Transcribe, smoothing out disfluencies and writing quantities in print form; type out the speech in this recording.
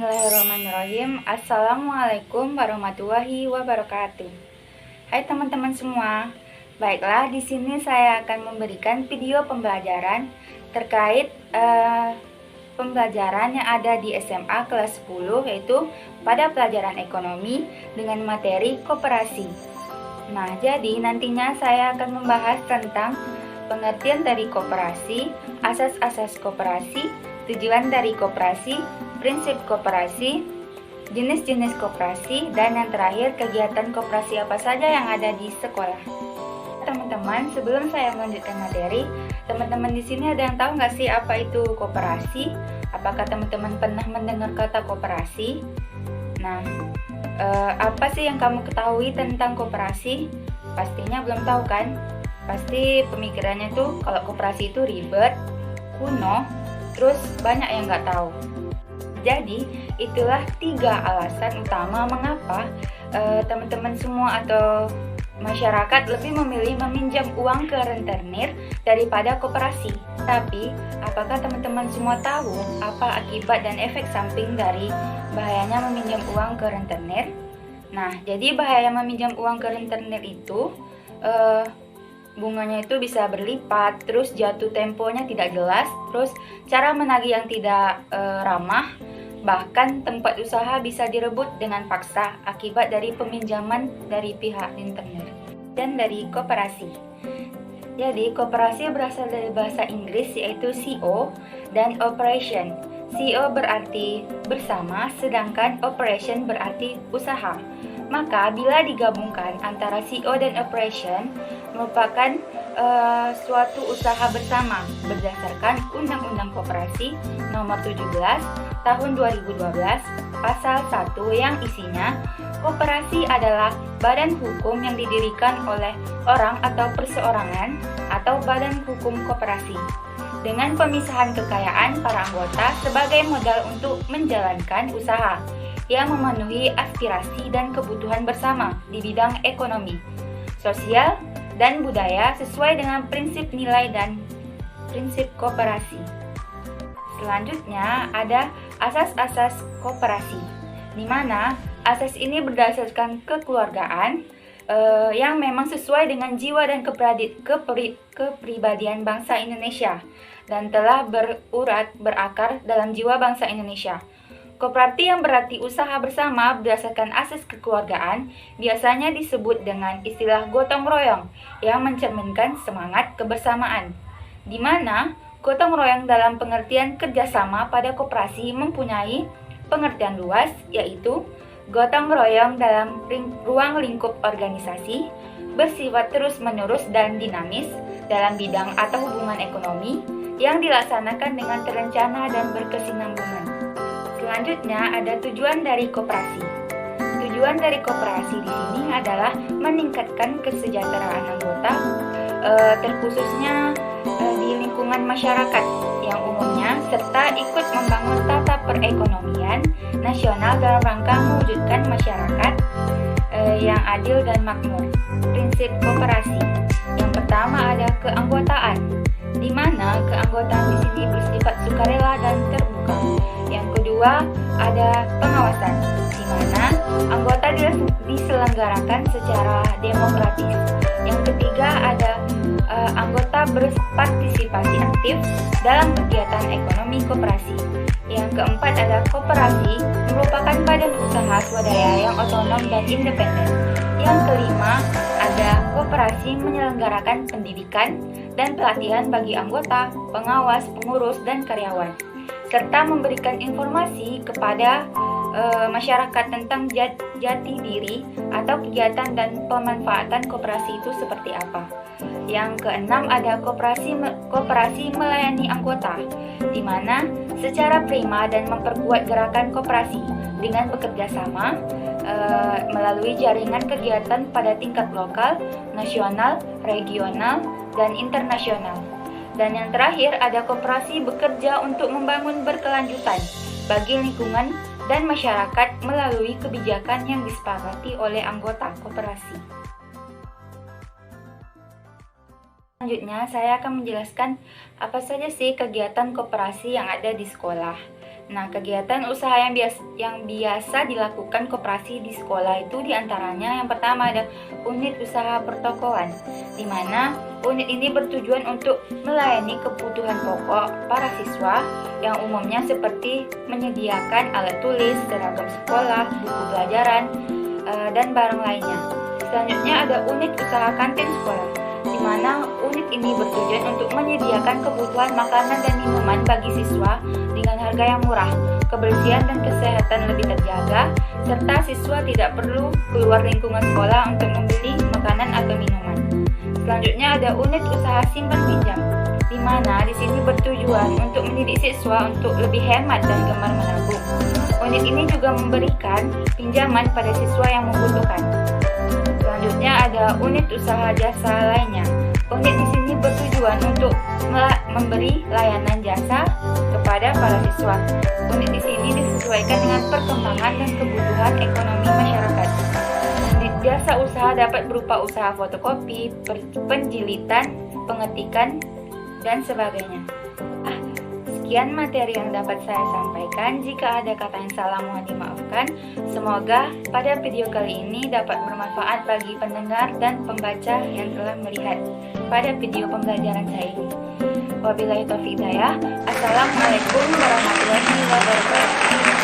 Bismillahirrahmanirrahim. Assalamualaikum warahmatullahi wabarakatuh. Hai teman-teman semua. Baiklah, di sini saya akan memberikan video pembelajaran terkait pembelajaran yang ada di SMA kelas 10, yaitu pada pelajaran ekonomi dengan materi koperasi. Nah, jadi nantinya saya akan membahas tentang pengertian dari koperasi, asas-asas koperasi, tujuan dari koperasi, prinsip koperasi, jenis-jenis koperasi, dan yang terakhir kegiatan koperasi apa saja yang ada di sekolah. Teman-teman, sebelum saya melanjutkan materi, teman-teman di sini ada yang tahu nggak sih apa itu koperasi? Apakah teman-teman pernah mendengar kata koperasi? Nah, apa sih yang kamu ketahui tentang koperasi? Pastinya belum tahu kan? Pasti pemikirannya tuh kalau koperasi itu ribet, kuno, terus banyak yang nggak tahu. Jadi, itulah 3 alasan utama mengapa teman-teman semua atau masyarakat lebih memilih meminjam uang ke rentenir daripada koperasi. Tapi, apakah teman-teman semua tahu apa akibat dan efek samping dari bahayanya meminjam uang ke rentenir? Nah, jadi bahaya meminjam uang ke rentenir itu bunganya itu bisa berlipat, terus jatuh temponya tidak jelas, terus cara menagih yang tidak ramah, bahkan tempat usaha bisa direbut dengan paksa akibat dari peminjaman dari pihak rentenir. Dan dari koperasi. Jadi koperasi berasal dari bahasa Inggris yaitu CO dan operation. CO berarti bersama, sedangkan operation berarti usaha. Maka bila digabungkan antara CO dan operation merupakan suatu usaha bersama berdasarkan Undang-Undang Koperasi Nomor 17 Tahun 2012 Pasal 1 yang isinya koperasi adalah badan hukum yang didirikan oleh orang atau perseorangan atau badan hukum koperasi dengan pemisahan kekayaan para anggota sebagai modal untuk menjalankan usaha yang memenuhi aspirasi dan kebutuhan bersama di bidang ekonomi, sosial, dan budaya sesuai dengan prinsip nilai dan prinsip koperasi. Selanjutnya ada asas-asas koperasi, di mana asas ini berdasarkan kekeluargaan yang memang sesuai dengan jiwa dan kepribadian bangsa Indonesia dan telah berakar dalam jiwa bangsa Indonesia. Koperasi yang berarti usaha bersama berdasarkan asas kekeluargaan biasanya disebut dengan istilah gotong royong yang mencerminkan semangat kebersamaan, di mana gotong royong dalam pengertian kerjasama pada koperasi mempunyai pengertian luas, yaitu gotong royong dalam ruang lingkup organisasi, bersifat terus-menerus dan dinamis dalam bidang atau hubungan ekonomi yang dilaksanakan dengan terencana dan berkesinambungan. Selanjutnya ada tujuan dari koperasi. Tujuan dari koperasi di sini adalah meningkatkan kesejahteraan anggota, terkhususnya di lingkungan masyarakat yang umumnya, serta ikut membangun tata perekonomian nasional dalam rangka mewujudkan masyarakat yang adil dan makmur. Prinsip koperasi. Yang pertama ada keanggotaan, di mana keanggotaan di sini bersifat sukarela dan terbuka. Yang kedua ada pengawasan, di mana anggota diselenggarakan secara demokratis. Yang ketiga ada anggota berpartisipasi aktif dalam kegiatan ekonomi koperasi. Yang keempat ada koperasi merupakan badan usaha swadaya yang otonom dan independen. Yang kelima ada koperasi menyelenggarakan pendidikan dan pelatihan bagi anggota, pengawas, pengurus, dan karyawan, serta memberikan informasi kepada masyarakat tentang jati diri atau kegiatan dan pemanfaatan koperasi itu seperti apa. Yang keenam ada koperasi melayani anggota, di mana secara prima dan memperkuat gerakan koperasi dengan bekerja sama melalui jaringan kegiatan pada tingkat lokal, nasional, regional, dan internasional. Dan yang terakhir ada koperasi bekerja untuk membangun berkelanjutan bagi lingkungan dan masyarakat melalui kebijakan yang disepakati oleh anggota koperasi. Selanjutnya, saya akan menjelaskan apa saja sih kegiatan koperasi yang ada di sekolah. Nah, kegiatan usaha yang biasa dilakukan koperasi di sekolah itu diantaranya yang pertama ada unit usaha pertokoan, di mana unit ini bertujuan untuk melayani kebutuhan pokok para siswa yang umumnya seperti menyediakan alat tulis, seragam sekolah, buku pelajaran, dan barang lainnya. Selanjutnya ada unit usaha kantin sekolah, di mana unit ini bertujuan untuk menyediakan kebutuhan makanan dan minuman bagi siswa dengan harga yang murah, kebersihan dan kesehatan lebih terjaga, serta siswa tidak perlu keluar lingkungan sekolah untuk membeli makanan atau minuman. Selanjutnya ada unit usaha simpan pinjam, di mana di sini bertujuan untuk mendidik siswa untuk lebih hemat dan gemar menabung. Unit ini juga memberikan pinjaman pada siswa yang membutuhkan. Selanjutnya ada unit usaha jasa lainnya. Unit di sini bertujuan untuk memberi layanan jasa kepada para siswa. Unit di sini disesuaikan dengan perkembangan dan kebutuhan ekonomi masyarakat. Unit jasa usaha dapat berupa usaha fotokopi, penjilitan, pengetikan, dan sebagainya. Sekian materi yang dapat saya sampaikan. Jika ada kata yang salah mohon dimaafkan. Semoga pada video kali ini dapat bermanfaat bagi pendengar dan pembaca yang telah melihat pada video pembelajaran saya ini. Wabillahi taufiq hidayah. Assalamualaikum warahmatullahi wabarakatuh.